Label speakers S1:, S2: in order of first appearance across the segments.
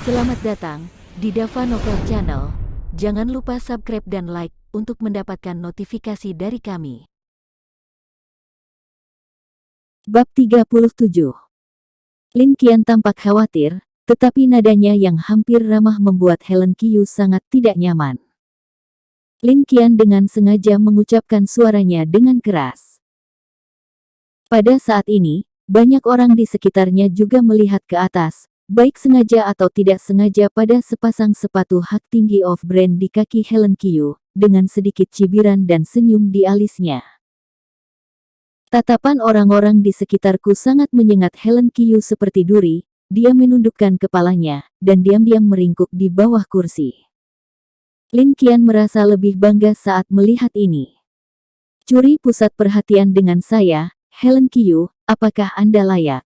S1: Selamat datang di Dava Novel Channel. Jangan lupa subscribe dan like untuk mendapatkan notifikasi dari kami.
S2: Bab 37. Lin Qian tampak khawatir, tetapi nadanya yang hampir ramah membuat Helen Qiu sangat tidak nyaman. Lin Qian dengan sengaja mengucapkan suaranya dengan keras. Pada saat ini, banyak orang di sekitarnya juga melihat ke atas, baik sengaja atau tidak sengaja pada sepasang sepatu hak tinggi off-brand di kaki Helen Qiu, dengan sedikit cibiran dan senyum di alisnya. Tatapan orang-orang di sekitarku sangat menyengat Helen Qiu seperti duri. Dia menundukkan kepalanya, dan diam-diam meringkuk di bawah kursi. Lin Qian merasa lebih bangga saat melihat ini. Curi pusat perhatian dengan saya, Helen Qiu, apakah Anda layak?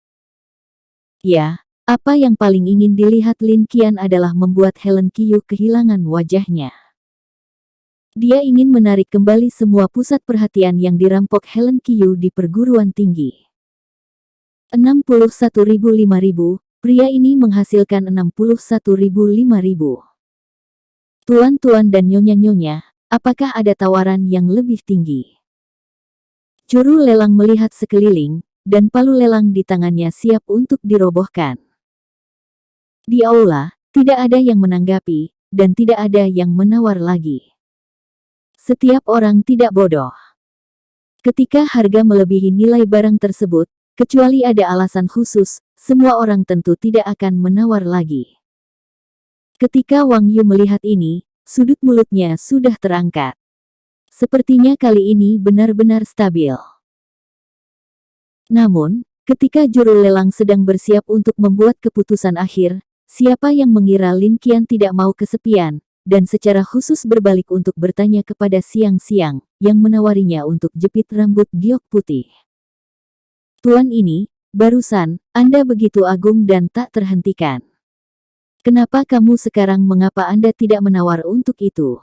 S2: Ya, apa yang paling ingin dilihat Lin Qian adalah membuat Helen Qiu kehilangan wajahnya. Dia ingin menarik kembali semua pusat perhatian yang dirampok Helen Qiu di perguruan tinggi. 61.000-5.000, pria ini menghasilkan 61.000-5.000. Tuan-tuan dan nyonya-nyonya, apakah ada tawaran yang lebih tinggi? Juru lelang melihat sekeliling, dan palu lelang di tangannya siap untuk dirobohkan. Di aula, tidak ada yang menanggapi, dan tidak ada yang menawar lagi. Setiap orang tidak bodoh. Ketika harga melebihi nilai barang tersebut, kecuali ada alasan khusus, semua orang tentu tidak akan menawar lagi. Ketika Wang Yu melihat ini, sudut mulutnya sudah terangkat. Sepertinya kali ini benar-benar stabil. Namun, ketika juru lelang sedang bersiap untuk membuat keputusan akhir, siapa yang mengira Lin Qian tidak mau kesepian, dan secara khusus berbalik untuk bertanya kepada Siang-Siang, yang menawarinya untuk jepit rambut giok putih. Tuan ini, barusan, Anda begitu agung dan tak terhentikan. Kenapa kamu sekarang mengapa Anda tidak menawar untuk itu?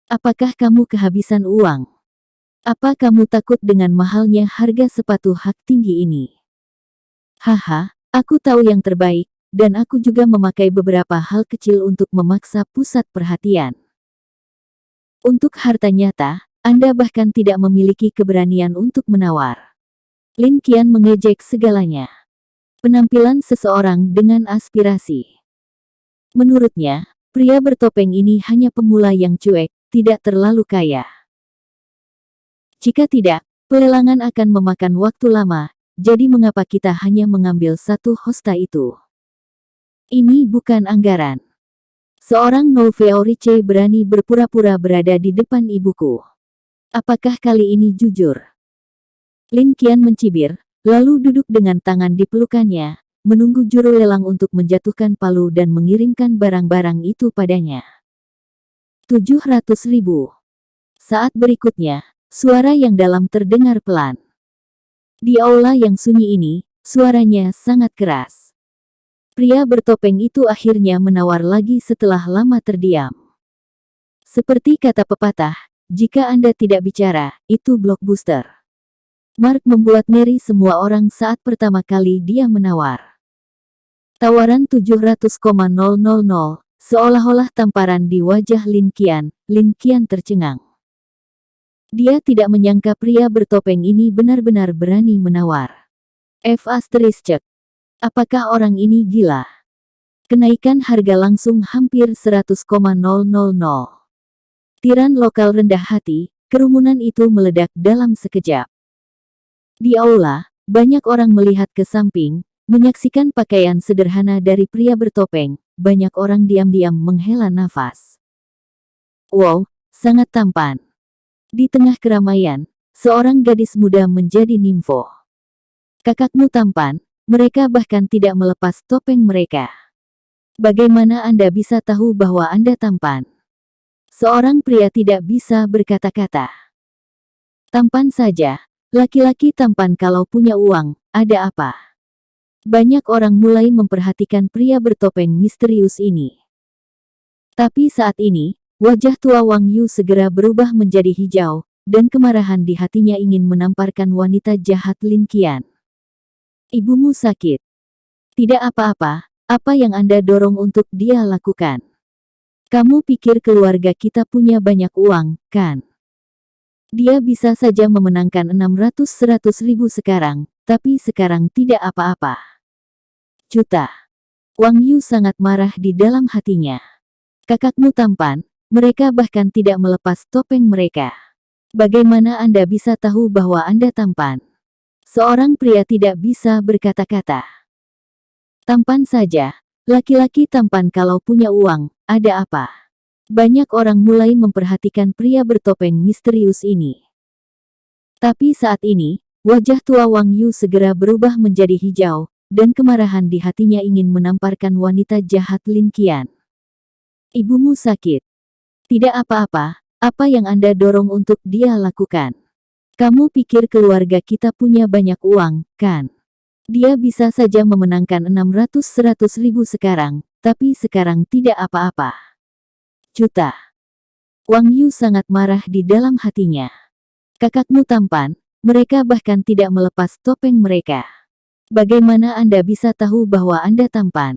S2: Apakah kamu kehabisan uang? Apa kamu takut dengan mahalnya harga sepatu hak tinggi ini? Haha, aku tahu yang terbaik, dan aku juga memakai beberapa hal kecil untuk memaksa pusat perhatian. Untuk harta nyata, Anda bahkan tidak memiliki keberanian untuk menawar. Lin Qian mengejek segalanya. Penampilan seseorang dengan aspirasi. Menurutnya, pria bertopeng ini hanya pemula yang cuek, tidak terlalu kaya. Jika tidak, pelelangan akan memakan waktu lama, jadi mengapa kita hanya mengambil satu hosta itu? Ini bukan anggaran. Seorang Nouveau-Riche berani berpura-pura berada di depan ibuku. Apakah kali ini jujur? Lin Qian mencibir, lalu duduk dengan tangan di pelukannya, menunggu juru lelang untuk menjatuhkan palu dan mengirimkan barang-barang itu padanya. 700.000. Saat berikutnya, suara yang dalam terdengar pelan. Di aula yang sunyi ini, suaranya sangat keras. Pria bertopeng itu akhirnya menawar lagi setelah lama terdiam. Seperti kata pepatah, jika Anda tidak bicara, itu blockbuster. Mark membuat ngeri semua orang saat pertama kali dia menawar. Tawaran 700,000, seolah-olah tamparan di wajah Lin Qian tercengang. Dia tidak menyangka pria bertopeng ini benar-benar berani menawar. F***. Apakah orang ini gila? Kenaikan harga langsung hampir 100,000. Tiran lokal rendah hati, kerumunan itu meledak dalam sekejap. Di aula, banyak orang melihat ke samping, menyaksikan pakaian sederhana dari pria bertopeng. Banyak orang diam-diam menghela nafas. Wow, sangat tampan. Di tengah keramaian, seorang gadis muda menjadi nimfo. Kakakmu tampan, mereka bahkan tidak melepas topeng mereka. Bagaimana Anda bisa tahu bahwa Anda tampan? Seorang pria tidak bisa berkata-kata. Tampan saja, laki-laki tampan kalau punya uang, ada apa? Banyak orang mulai memperhatikan pria bertopeng misterius ini. Tapi saat ini, wajah tua Wang Yu segera berubah menjadi hijau, dan kemarahan di hatinya ingin menamparkan wanita jahat Lin Qian. Ibumu sakit. Tidak apa-apa, Apa yang Anda dorong untuk dia lakukan? Kamu pikir keluarga kita punya banyak uang, kan? Dia bisa saja memenangkan 600-100 ribu sekarang, tapi sekarang tidak apa-apa. Juta. Wang Yu sangat marah di dalam hatinya. Kakakmu tampan, mereka bahkan tidak melepas topeng mereka. Bagaimana Anda bisa tahu bahwa Anda tampan? Seorang pria tidak bisa berkata-kata. Tampan saja, laki-laki tampan kalau punya uang, ada apa? Banyak orang mulai memperhatikan pria bertopeng misterius ini. Tapi saat ini, wajah tua Wang Yu segera berubah menjadi hijau, dan kemarahan di hatinya ingin menamparkan wanita jahat Lin Qian. Ibumu sakit. Tidak apa-apa, apa yang Anda dorong untuk dia lakukan? Kamu pikir keluarga kita punya banyak uang, kan? Dia bisa saja memenangkan 600-100 ribu sekarang, tapi sekarang tidak apa-apa. Juta. Wang Yu sangat marah di dalam hatinya. Kakakmu tampan, mereka bahkan tidak melepas topeng mereka. Bagaimana Anda bisa tahu bahwa Anda tampan?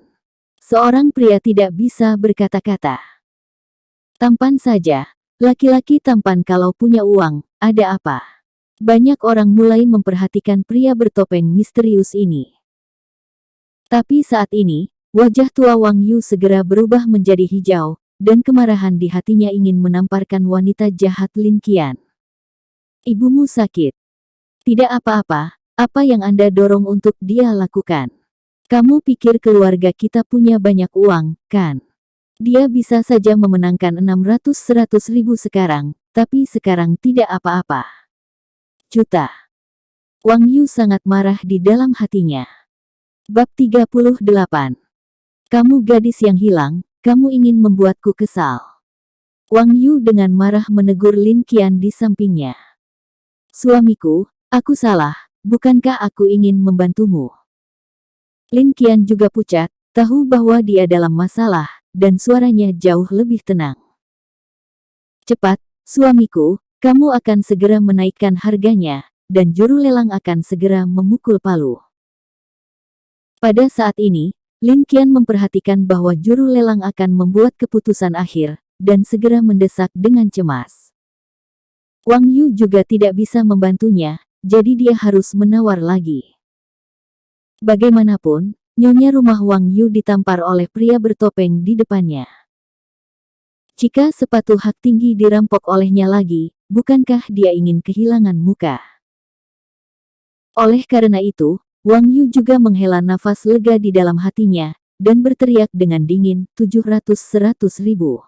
S2: Seorang pria tidak bisa berkata-kata. Tampan saja, laki-laki tampan kalau punya uang, ada apa? Banyak orang mulai memperhatikan pria bertopeng misterius ini. Tapi saat ini, wajah tua Wang Yu segera berubah menjadi hijau, dan kemarahan di hatinya ingin menamparkan wanita jahat Lin Qian. Ibumu sakit. Tidak apa-apa, apa yang Anda dorong untuk dia lakukan? Kamu pikir keluarga kita punya banyak uang, kan? Dia bisa saja memenangkan 600-100 ribu sekarang, tapi sekarang tidak apa-apa. Juta. Wang Yu sangat marah di dalam hatinya. Bab 38. Kamu gadis yang hilang, kamu ingin membuatku kesal. Wang Yu dengan marah menegur Lin Qian di sampingnya. Suamiku, aku salah, bukankah aku ingin membantumu? Lin Qian juga pucat, tahu bahwa dia dalam masalah, dan suaranya jauh lebih tenang. Cepat, suamiku, kamu akan segera menaikkan harganya, dan juru lelang akan segera memukul palu. Pada saat ini, Lin Qian memperhatikan bahwa juru lelang akan membuat keputusan akhir, dan segera mendesak dengan cemas. Wang Yu juga tidak bisa membantunya, jadi dia harus menawar lagi. Bagaimanapun, nyonya rumah Wang Yu ditampar oleh pria bertopeng di depannya. Jika sepatu hak tinggi dirampok olehnya lagi, bukankah dia ingin kehilangan muka? Oleh karena itu, Wang Yu juga menghela nafas lega di dalam hatinya, dan berteriak dengan dingin, 700-100 ribu.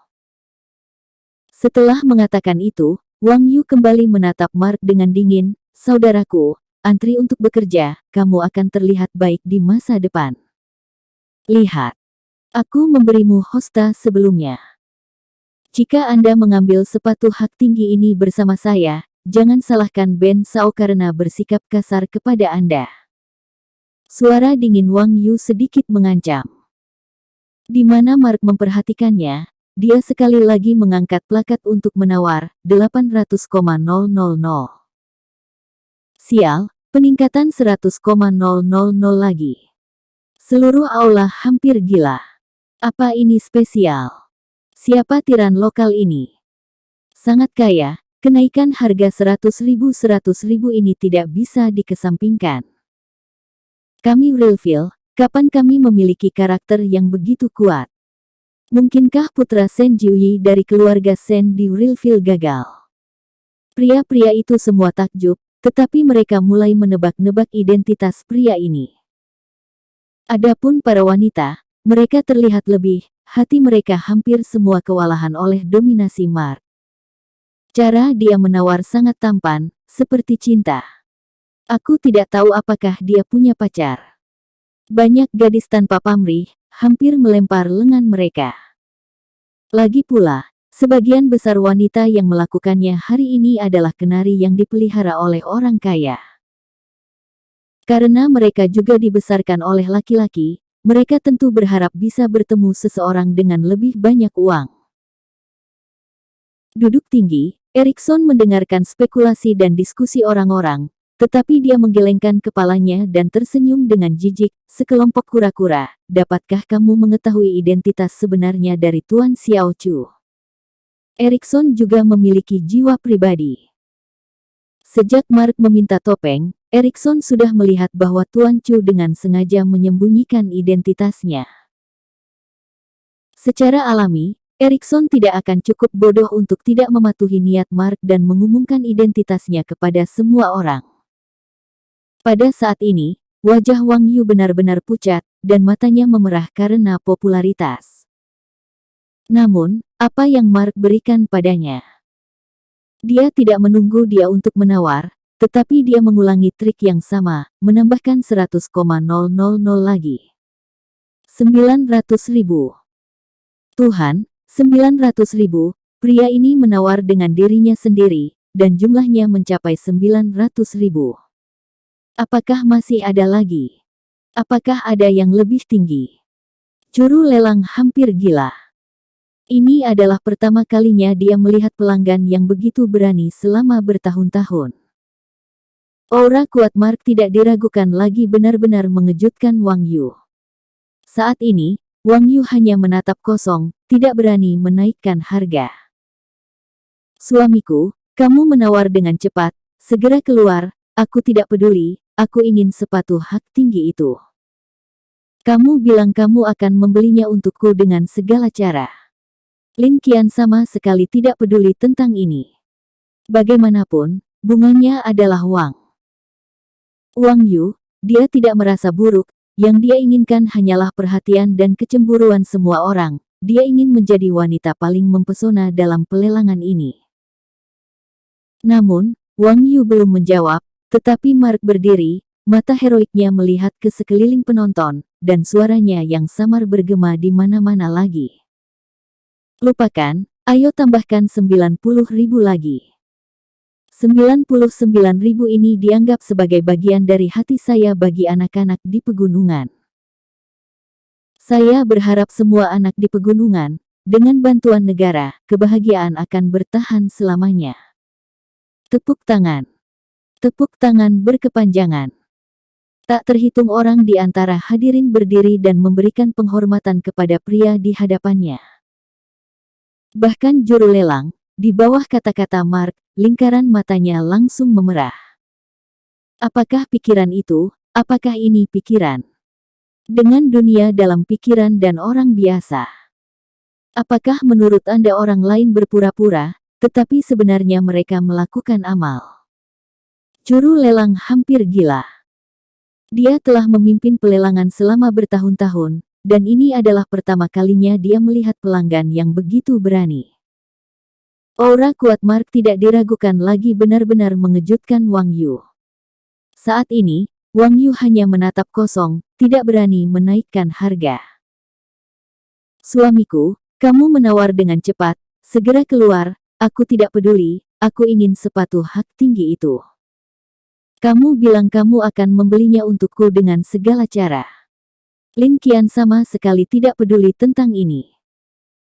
S2: Setelah mengatakan itu, Wang Yu kembali menatap Mark dengan dingin, saudaraku, antri untuk bekerja, kamu akan terlihat baik di masa depan. Lihat, aku memberimu hosta sebelumnya. Jika Anda mengambil sepatu hak tinggi ini bersama saya, jangan salahkan Ben Sao karena bersikap kasar kepada Anda. Suara dingin Wang Yu sedikit mengancam. Di mana Mark memperhatikannya, dia sekali lagi mengangkat plakat untuk menawar, 800,000. Sial, peningkatan 100,000 lagi. Seluruh aula hampir gila. Apa ini spesial? Siapa tiran lokal ini? Sangat kaya, kenaikan harga 100.000 ini tidak bisa dikesampingkan. Kami Realfield, kapan kami memiliki karakter yang begitu kuat? Mungkinkah putra Sen Jiuyi dari keluarga Sen di Realfield gagal? Pria-pria itu semua takjub, tetapi mereka mulai menebak-nebak identitas pria ini. Adapun para wanita, mereka terlihat lebih, hati mereka hampir semua kewalahan oleh dominasi Mark. Cara dia menawar sangat tampan, seperti cinta. Aku tidak tahu apakah dia punya pacar. Banyak gadis tanpa pamrih, hampir melempar lengan mereka. Lagi pula, sebagian besar wanita yang melakukannya hari ini adalah kenari yang dipelihara oleh orang kaya. Karena mereka juga dibesarkan oleh laki-laki, mereka tentu berharap bisa bertemu seseorang dengan lebih banyak uang. Duduk tinggi, Erikson mendengarkan spekulasi dan diskusi orang-orang, tetapi dia menggelengkan kepalanya dan tersenyum dengan jijik. Sekelompok kura-kura, dapatkah kamu mengetahui identitas sebenarnya dari Tuan Xiao Chu? Erikson juga memiliki jiwa pribadi. Sejak Mark meminta topeng, Erikson sudah melihat bahwa Tuan Chu dengan sengaja menyembunyikan identitasnya. Secara alami, Erikson tidak akan cukup bodoh untuk tidak mematuhi niat Mark dan mengumumkan identitasnya kepada semua orang. Pada saat ini, wajah Wang Yu benar-benar pucat, dan matanya memerah karena popularitas. Namun, apa yang Mark berikan padanya? Dia tidak menunggu dia untuk menawar, tetapi dia mengulangi trik yang sama, menambahkan 100,000 lagi. 900.000. Tuhan, 900.000, pria ini menawar dengan dirinya sendiri, dan jumlahnya mencapai 900.000. Apakah masih ada lagi? Apakah ada yang lebih tinggi? Juru lelang hampir gila. Ini adalah pertama kalinya dia melihat pelanggan yang begitu berani selama bertahun-tahun. Aura kuat Mark tidak diragukan lagi benar-benar mengejutkan Wang Yu. Saat ini, Wang Yu hanya menatap kosong, tidak berani menaikkan harga. Suamiku, kamu menawar dengan cepat, segera keluar, aku tidak peduli, aku ingin sepatu hak tinggi itu. Kamu bilang kamu akan membelinya untukku dengan segala cara. Lin Qian sama sekali tidak peduli tentang ini. Bagaimanapun, bunganya adalah Wang Yu, dia tidak merasa buruk. Yang dia inginkan hanyalah perhatian dan kecemburuan semua orang. Dia ingin menjadi wanita paling mempesona dalam pelelangan ini. Namun, Wang Yu belum menjawab, tetapi Mark berdiri, mata heroiknya melihat ke sekeliling penonton, dan suaranya yang samar bergema di mana-mana lagi. Lupakan, ayo tambahkan 90.000 lagi. 99.000 ini dianggap sebagai bagian dari hati saya bagi anak-anak di pegunungan. Saya berharap semua anak di pegunungan, dengan bantuan negara, kebahagiaan akan bertahan selamanya. Tepuk tangan. Tepuk tangan berkepanjangan. Tak terhitung orang di antara hadirin berdiri dan memberikan penghormatan kepada pria di hadapannya. Bahkan juru lelang, di bawah kata-kata Mark, lingkaran matanya langsung memerah. Apakah pikiran itu? Apakah ini pikiran? Dengan dunia dalam pikiran dan orang biasa. Apakah menurut Anda orang lain berpura-pura, tetapi sebenarnya mereka melakukan amal? Juru lelang hampir gila. Dia telah memimpin pelelangan selama bertahun-tahun, dan ini adalah pertama kalinya dia melihat pelanggan yang begitu berani. Aura kuat Mark tidak diragukan lagi benar-benar mengejutkan Wang Yu. Saat ini, Wang Yu hanya menatap kosong, tidak berani menaikkan harga. Suamiku, kamu menawar dengan cepat, segera keluar, aku tidak peduli, aku ingin sepatu hak tinggi itu. Kamu bilang kamu akan membelinya untukku dengan segala cara. Lin Qian sama sekali tidak peduli tentang ini.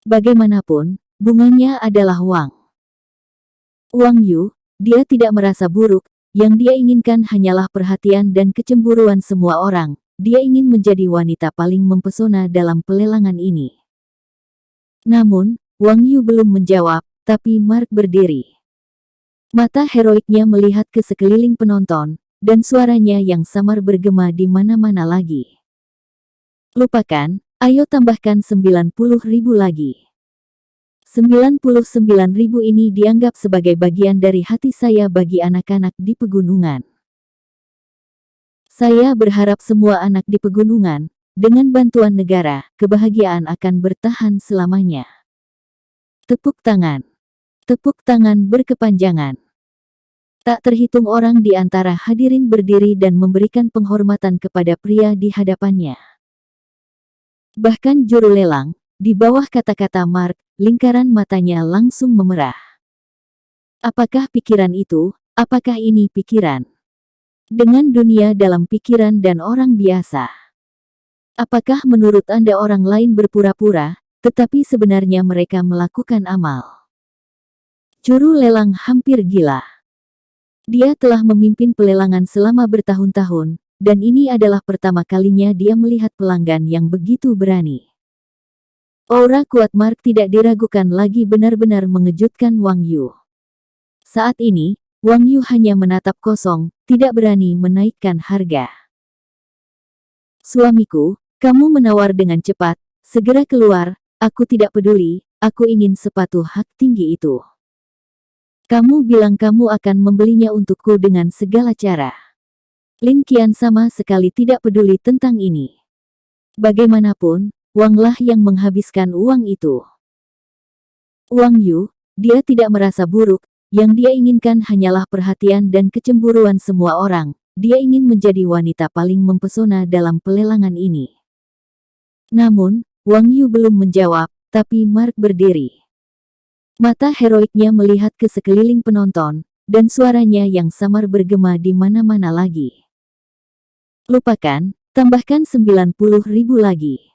S2: Bagaimanapun, bunganya adalah Wang Yu, dia tidak merasa buruk, yang dia inginkan hanyalah perhatian dan kecemburuan semua orang, dia ingin menjadi wanita paling mempesona dalam pelelangan ini. Namun, Wang Yu belum menjawab, tapi Mark berdiri. Mata heroiknya melihat ke sekeliling penonton, dan suaranya yang samar bergema di mana-mana lagi. Lupakan, ayo tambahkan 90.000 lagi. 99.000 ini dianggap sebagai bagian dari hati saya bagi anak-anak di pegunungan. Saya berharap semua anak di pegunungan, dengan bantuan negara, kebahagiaan akan bertahan selamanya. Tepuk tangan. Tepuk tangan berkepanjangan. Tak terhitung orang di antara hadirin berdiri dan memberikan penghormatan kepada pria di hadapannya. Bahkan juru lelang, di bawah kata-kata Mark, lingkaran matanya langsung memerah. Apakah pikiran itu? Apakah ini pikiran? Dengan dunia dalam pikiran dan orang biasa. Apakah menurut Anda orang lain berpura-pura, tetapi sebenarnya mereka melakukan amal? Juru lelang hampir gila. Dia telah memimpin pelelangan selama bertahun-tahun, dan ini adalah pertama kalinya dia melihat pelanggan yang begitu berani. Aura kuat Mark tidak diragukan lagi benar-benar mengejutkan Wang Yu. Saat ini, Wang Yu hanya menatap kosong, tidak berani menaikkan harga. Suamiku, kamu menawar dengan cepat, segera keluar, aku tidak peduli, aku ingin sepatu hak tinggi itu. Kamu bilang kamu akan membelinya untukku dengan segala cara. Lin Qian sama sekali tidak peduli tentang ini. Bagaimanapun, Wang lah yang menghabiskan uang itu. Wang Yu, dia tidak merasa buruk, yang dia inginkan hanyalah perhatian dan kecemburuan semua orang. Dia ingin menjadi wanita paling mempesona dalam pelelangan ini. Namun, Wang Yu belum menjawab, tapi Mark berdiri. Mata heroiknya melihat ke sekeliling penonton, dan suaranya yang samar bergema di mana-mana lagi. Lupakan, tambahkan 90.000 lagi.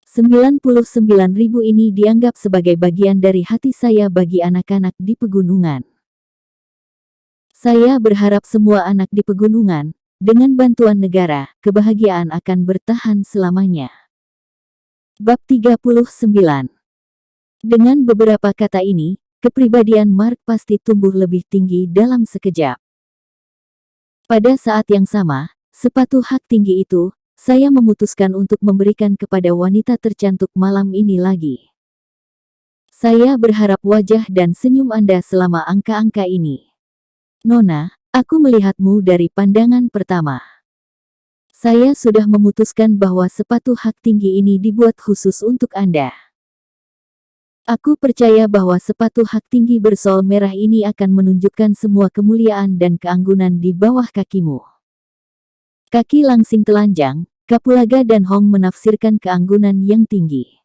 S2: 99.000 ini dianggap sebagai bagian dari hati saya bagi anak-anak di pegunungan. Saya berharap semua anak di pegunungan, dengan bantuan negara, kebahagiaan akan bertahan selamanya. Bab 39. Dengan beberapa kata ini, kepribadian Mark pasti tumbuh lebih tinggi dalam sekejap. Pada saat yang sama, sepatu hak tinggi itu, saya memutuskan untuk memberikan kepada wanita tercantik malam ini lagi. Saya berharap wajah dan senyum Anda selama angka-angka ini. Nona, aku melihatmu dari pandangan pertama. Saya sudah memutuskan bahwa sepatu hak tinggi ini dibuat khusus untuk Anda. Aku percaya bahwa sepatu hak tinggi bersol merah ini akan menunjukkan semua kemuliaan dan keanggunan di bawah kakimu. Kaki langsing telanjang, Kapulaga dan Hong menafsirkan keanggunan yang tinggi.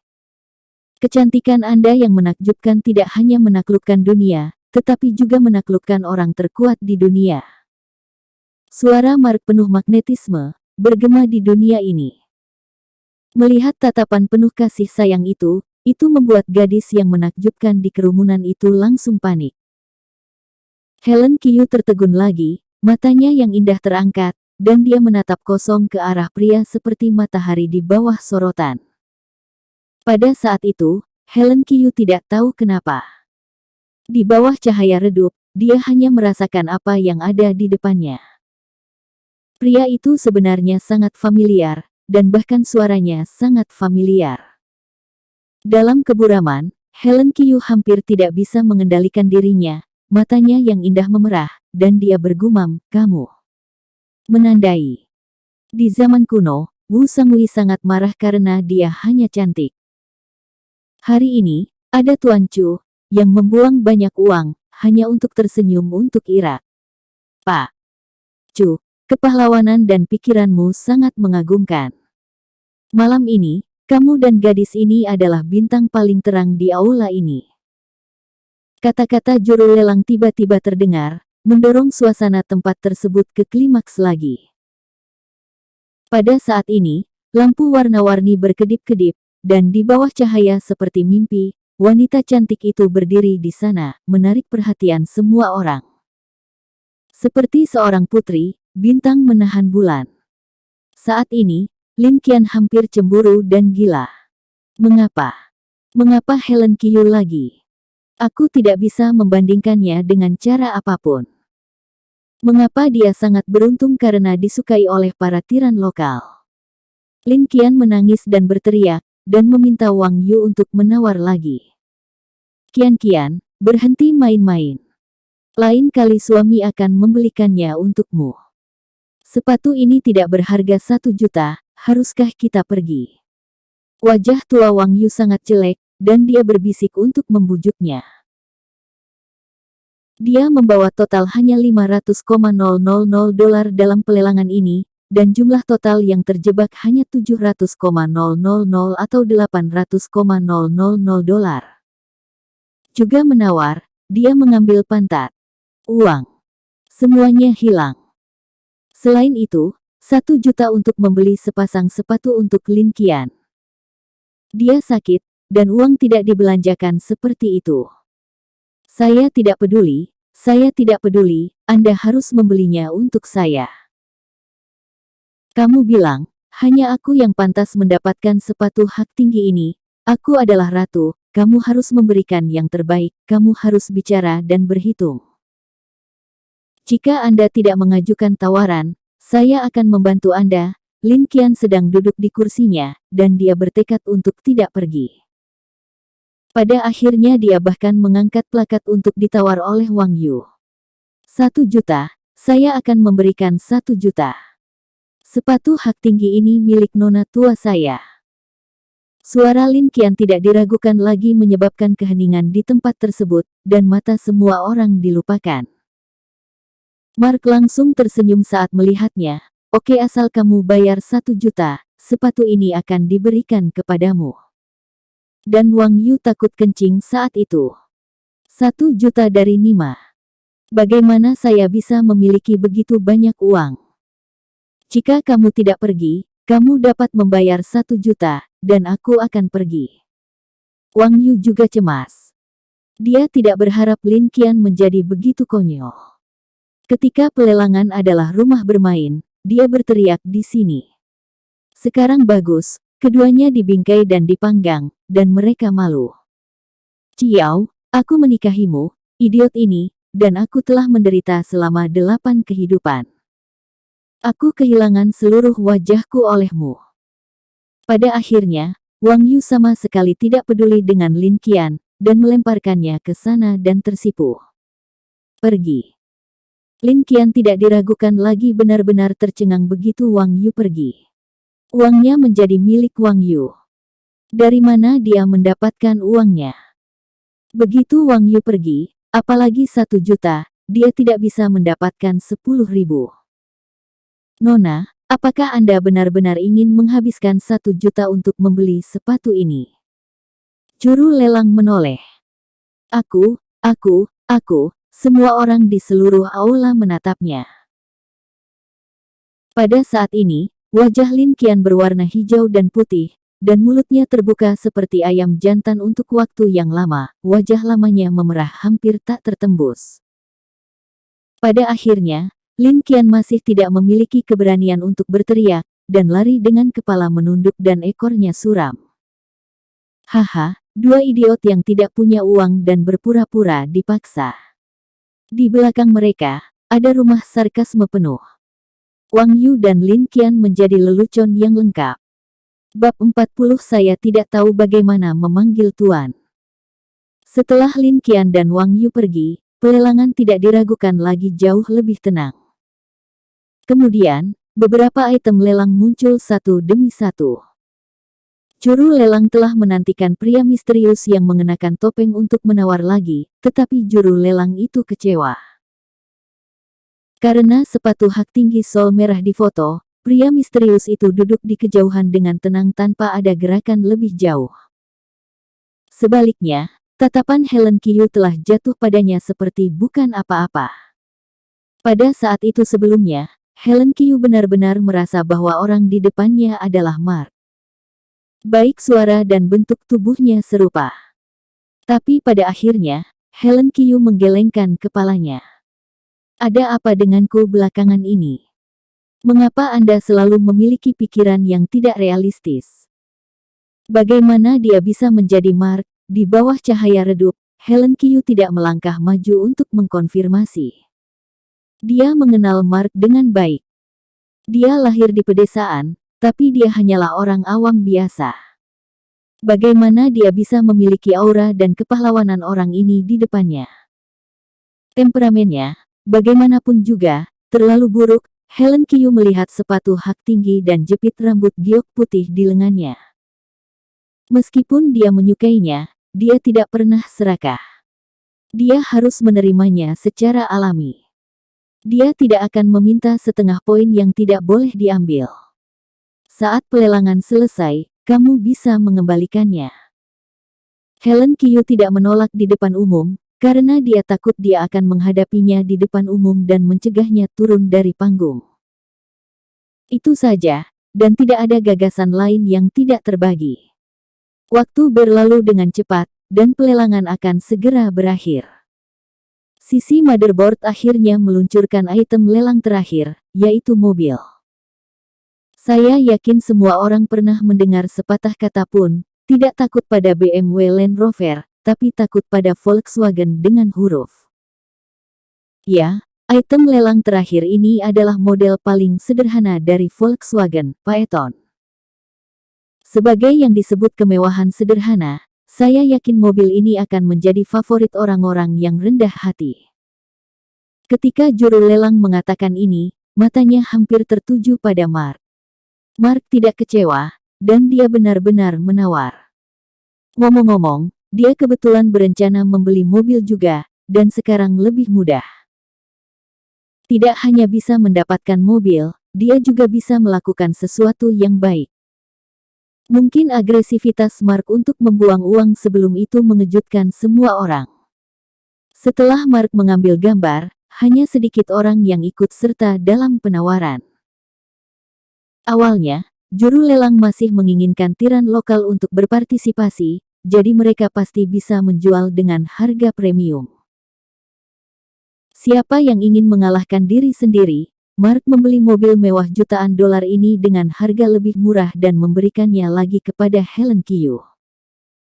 S2: Kecantikan Anda yang menakjubkan tidak hanya menaklukkan dunia, tetapi juga menaklukkan orang terkuat di dunia. Suara Mark penuh magnetisme, bergema di dunia ini. Melihat tatapan penuh kasih sayang itu membuat gadis yang menakjubkan di kerumunan itu langsung panik. Helen Qiu tertegun lagi, matanya yang indah terangkat, dan dia menatap kosong ke arah pria seperti matahari di bawah sorotan. Pada saat itu, Helen Qiu tidak tahu kenapa. Di bawah cahaya redup, dia hanya merasakan apa yang ada di depannya. Pria itu sebenarnya sangat familiar, dan bahkan suaranya sangat familiar. Dalam keburaman, Helen Qiu hampir tidak bisa mengendalikan dirinya, matanya yang indah memerah, dan dia bergumam, kamu. Menandai. Di zaman kuno, Wu Sangui sangat marah karena dia hanya cantik. Hari ini, ada Tuan Chu, yang membuang banyak uang, hanya untuk tersenyum untuk Irak. Pak Chu, kepahlawanan dan pikiranmu sangat mengagumkan. Malam ini, kamu dan gadis ini adalah bintang paling terang di aula ini. Kata-kata juru lelang tiba-tiba terdengar, mendorong suasana tempat tersebut ke klimaks lagi. Pada saat ini, lampu warna-warni berkedip-kedip, dan di bawah cahaya seperti mimpi, wanita cantik itu berdiri di sana, menarik perhatian semua orang. Seperti seorang putri, bintang menahan bulan. Saat ini, Lin Qian hampir cemburu dan gila. Mengapa? Mengapa Helen Qiu lagi? Aku tidak bisa membandingkannya dengan cara apapun. Mengapa dia sangat beruntung karena disukai oleh para tiran lokal? Lin Qian menangis dan berteriak, dan meminta Wang Yu untuk menawar lagi. Qian, berhenti main-main. Lain kali suami akan membelikannya untukmu. Sepatu ini tidak berharga 1 juta, haruskah kita pergi? Wajah tua Wang Yu sangat jelek, dan dia berbisik untuk membujuknya. Dia membawa total hanya $500,000 dalam pelelangan ini, dan jumlah total yang terjebak hanya $700,000 atau $800,000. Juga menawar, dia mengambil pantat. Uang. Semuanya hilang. Selain itu, 1 juta untuk membeli sepasang sepatu untuk Lin Qian. Dia sakit, dan uang tidak dibelanjakan seperti itu. Saya tidak peduli, saya tidak peduli, Anda harus membelinya untuk saya. Kamu bilang, hanya aku yang pantas mendapatkan sepatu hak tinggi ini. Aku adalah ratu, kamu harus memberikan yang terbaik, kamu harus bicara dan berhitung. Jika Anda tidak mengajukan tawaran, saya akan membantu Anda. Lin Qian sedang duduk di kursinya, dan dia bertekad untuk tidak pergi. Pada akhirnya dia bahkan mengangkat plakat untuk ditawar oleh Wang Yu. 1 juta, saya akan memberikan 1 juta. Sepatu hak tinggi ini milik nona tua saya. Suara Lin Qian tidak diragukan lagi menyebabkan keheningan di tempat tersebut, dan mata semua orang dilupakan. Mark langsung tersenyum saat melihatnya. Oke, asal kamu bayar 1 juta, sepatu ini akan diberikan kepadamu. Dan Wang Yu takut kencing saat itu. 1 juta dari Nima. Bagaimana saya bisa memiliki begitu banyak uang? Jika kamu tidak pergi, kamu dapat membayar 1 juta, dan aku akan pergi. Wang Yu juga cemas. Dia tidak berharap Lin Qian menjadi begitu konyol. Ketika pelelangan adalah rumah bermain, dia berteriak di sini. Sekarang bagus, keduanya dibingkai dan dipanggang, dan mereka malu. Ciao, aku menikahimu, idiot ini, dan aku telah menderita selama 8 kehidupan. Aku kehilangan seluruh wajahku olehmu. Pada akhirnya, Wang Yu sama sekali tidak peduli dengan Lin Qian, dan melemparkannya ke sana dan tersipu. Pergi. Lin Qian tidak diragukan lagi benar-benar tercengang begitu Wang Yu pergi. Uangnya menjadi milik Wang Yu. Dari mana dia mendapatkan uangnya? Begitu Wang Yu pergi, apalagi 1 juta, dia tidak bisa mendapatkan 10.000. Nona, apakah Anda benar-benar ingin menghabiskan 1 juta untuk membeli sepatu ini? Juru lelang menoleh. Aku, semua orang di seluruh aula menatapnya. Pada saat ini, wajah Lin Qian berwarna hijau dan putih, dan mulutnya terbuka seperti ayam jantan untuk waktu yang lama, wajah lamanya memerah hampir tak tertembus. Pada akhirnya, Lin Qian masih tidak memiliki keberanian untuk berteriak, dan lari dengan kepala menunduk dan ekornya suram. Haha, 2 idiot yang tidak punya uang dan berpura-pura dipaksa. Di belakang mereka, ada rumah sarkasme penuh. Wang Yu dan Lin Qian menjadi lelucon yang lengkap. Bab 40 Saya tidak tahu bagaimana memanggil tuan. Setelah Lin Qian dan Wang Yu pergi, pelelangan tidak diragukan lagi jauh lebih tenang. Kemudian, beberapa item lelang muncul satu demi satu. Juru lelang telah menantikan pria misterius yang mengenakan topeng untuk menawar lagi, tetapi juru lelang itu kecewa. Karena sepatu hak tinggi sol merah di foto, pria misterius itu duduk di kejauhan dengan tenang tanpa ada gerakan lebih jauh. Sebaliknya, tatapan Helen Qiu telah jatuh padanya seperti bukan apa-apa. Pada saat itu sebelumnya, Helen Qiu benar-benar merasa bahwa orang di depannya adalah Mark. Baik suara dan bentuk tubuhnya serupa. Tapi pada akhirnya, Helen Qiu menggelengkan kepalanya. Ada apa denganku belakangan ini? Mengapa Anda selalu memiliki pikiran yang tidak realistis? Bagaimana dia bisa menjadi Mark? Di bawah cahaya redup, Helen Qiu tidak melangkah maju untuk mengkonfirmasi. Dia mengenal Mark dengan baik. Dia lahir di pedesaan, tapi dia hanyalah orang awam biasa. Bagaimana dia bisa memiliki aura dan kepahlawanan orang ini di depannya? Temperamennya, bagaimanapun juga, terlalu buruk. Helen Qiu melihat sepatu hak tinggi dan jepit rambut giok putih di lengannya. Meskipun dia menyukainya, dia tidak pernah serakah. Dia harus menerimanya secara alami. Dia tidak akan meminta setengah poin yang tidak boleh diambil. Saat pelelangan selesai, kamu bisa mengembalikannya. Helen Qiu tidak menolak di depan umum, karena dia takut dia akan menghadapinya di depan umum dan mencegahnya turun dari panggung. Itu saja, dan tidak ada gagasan lain yang tidak terbagi. Waktu berlalu dengan cepat, dan pelelangan akan segera berakhir. Sisi motherboard akhirnya meluncurkan item lelang terakhir, yaitu mobil. Saya yakin semua orang pernah mendengar sepatah kata pun, tidak takut pada BMW Land Rover, tapi takut pada Volkswagen dengan huruf. Ya, item lelang terakhir ini adalah model paling sederhana dari Volkswagen, Phaeton. Sebagai yang disebut kemewahan sederhana, saya yakin mobil ini akan menjadi favorit orang-orang yang rendah hati. Ketika juru lelang mengatakan ini, matanya hampir tertuju pada Mark. Mark tidak kecewa, dan dia benar-benar menawar. Ngomong-ngomong, dia kebetulan berencana membeli mobil juga, dan sekarang lebih mudah. Tidak hanya bisa mendapatkan mobil, dia juga bisa melakukan sesuatu yang baik. Mungkin agresivitas Mark untuk membuang uang sebelum itu mengejutkan semua orang. Setelah Mark mengambil gambar, hanya sedikit orang yang ikut serta dalam penawaran. Awalnya, juru lelang masih menginginkan tiran lokal untuk berpartisipasi, jadi mereka pasti bisa menjual dengan harga premium. Siapa yang ingin mengalahkan diri sendiri? Mark membeli mobil mewah jutaan dolar ini dengan harga lebih murah dan memberikannya lagi kepada Helen Kyu.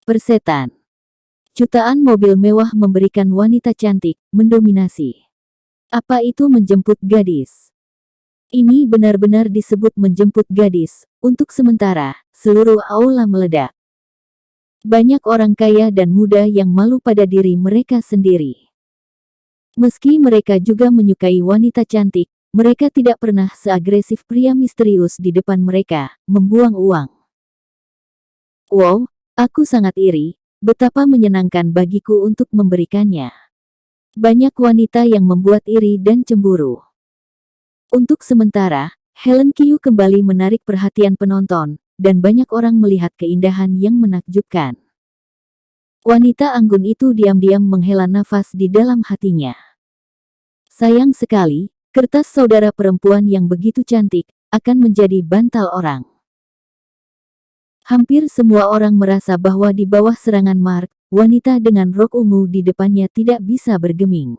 S2: Persetan. Jutaan mobil mewah memberikan wanita cantik, mendominasi. Apa itu menjemput gadis? Ini benar-benar disebut menjemput gadis. Untuk sementara, seluruh aula meledak. Banyak orang kaya dan muda yang malu pada diri mereka sendiri. Meski mereka juga menyukai wanita cantik, mereka tidak pernah seagresif pria misterius di depan mereka, membuang uang. Wow, aku sangat iri, betapa menyenangkan bagiku untuk memberikannya. Banyak wanita yang membuat iri dan cemburu. Untuk sementara, Helen Kyu kembali menarik perhatian penonton, dan banyak orang melihat keindahan yang menakjubkan. Wanita anggun itu diam-diam menghela nafas di dalam hatinya. Sayang sekali, kertas saudara perempuan yang begitu cantik, akan menjadi bantal orang. Hampir semua orang merasa bahwa di bawah serangan Mark, wanita dengan rok ungu di depannya tidak bisa bergeming.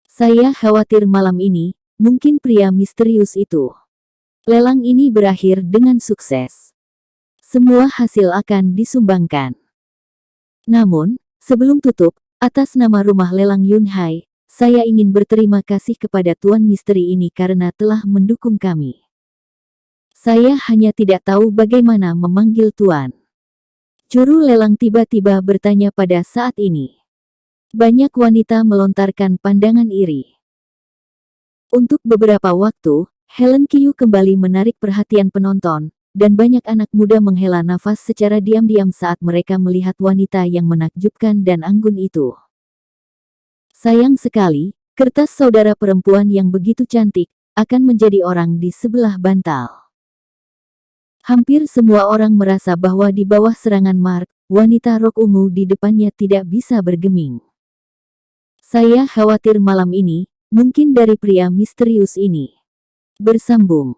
S2: Saya khawatir malam ini, mungkin pria misterius itu. Lelang ini berakhir dengan sukses. Semua hasil akan disumbangkan. Namun, sebelum tutup, atas nama rumah lelang Yunhai, saya ingin berterima kasih kepada Tuan Misteri ini karena telah mendukung kami. Saya hanya tidak tahu bagaimana memanggil Tuan. Juru lelang tiba-tiba bertanya pada saat ini. Banyak wanita melontarkan pandangan iri. Untuk beberapa waktu, Helen Kyu kembali menarik perhatian penonton, dan banyak anak muda menghela nafas secara diam-diam saat mereka melihat wanita yang menakjubkan dan anggun itu. Sayang sekali, kertas saudara perempuan yang begitu cantik, akan menjadi orang di sebelah bantal. Hampir semua orang merasa bahwa di bawah serangan Mark, wanita rok ungu di depannya tidak bisa bergeming. Saya khawatir malam ini, mungkin dari pria misterius ini. Bersambung.